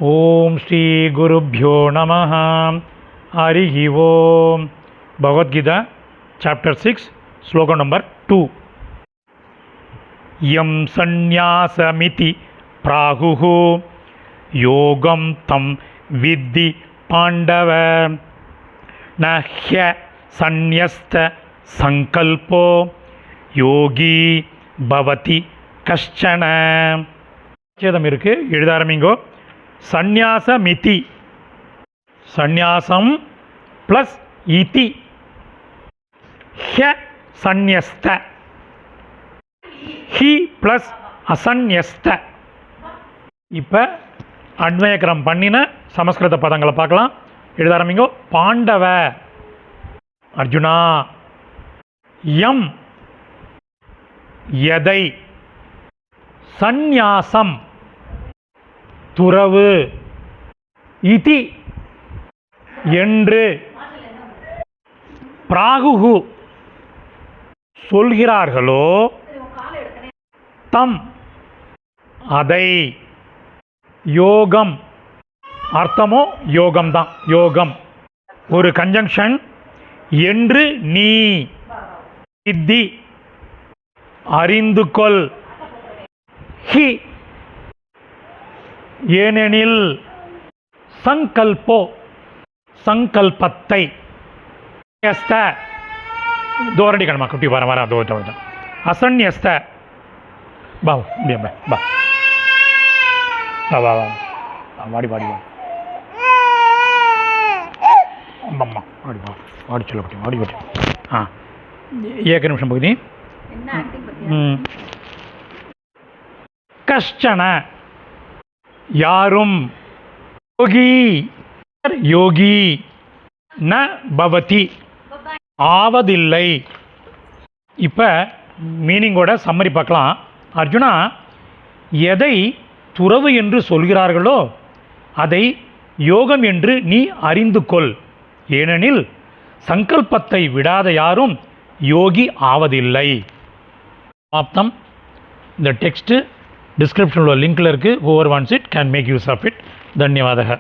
ஓம் ஸ்ரீ குருப்யோ நமஹ. ஹரிஹி ஓம். பகவத்கீதா சாப்டர் 6 ஸ்லோகம் நம்பர் 2. யம் சந்நியாசமிதி பிராகுஹு யோகம் தம் வித்தி பாண்டவ ந ஹ்ய சந்நியஸ்த சங்கல்போ யோகி பவதி கஷ்சன. சேதம் இருக்கு, எழுத ஆரம்பிங்கோ. சந்நியாசமிதி, சந்நியாசம் ப்ளஸ் இதி, ஹ்ய சந்நியஸ்த, ஹி ப்ளஸ் அசந்நியஸ்த. இப்போ அன்வயக்கிரம் பண்ணின சமஸ்கிருத பதங்களை பார்க்கலாம். எழுத ஆரம்பிங்கோ. பாண்டவ அர்ஜுனா, யம் எதை, சந்நியாசம் துறவு, இதி என்று, பிராகுஹு சொல்கிறார்களோ, தம் அதை, யோகம் அர்த்தமோ யோகம்தான், யோகம் ஒரு கன்ஜங்ஷன், என்று நீ, வித்தி அறிந்து கொள், ஹி ஏனெனில், சங்கல்போ சங்கல்பத்தை, தோரடிக்கணுமா குட்டி வர வர அசன்யஸ்த பா பா வா வா வா வாடி வாடி வா அம்மா வாடி வா வாடி சொல்ல குட்டி வாடி வாடி. ஏக நிமிஷம் பகுதி. கஷ்டன யாரும், யோகி யோகி ந பவதி ஆவதில்லை. இப்போ மீனிங்கோட சம்மரி பார்க்கலாம். அர்ஜுனா, எதை துறவு என்று சொல்கிறார்களோ அதை யோகம் என்று நீ அறிந்து கொள். ஏனெனில் சங்கல்பத்தை விடாத யாரும் யோகி ஆவதில்லை. ஆப்தம். இந்த டெக்ஸ்ட்டு டிஸ்கிரிப்ஷனில் லிங்க்கில் இருக்குது. Whoever wants it can make use of it. தன்யவாதக.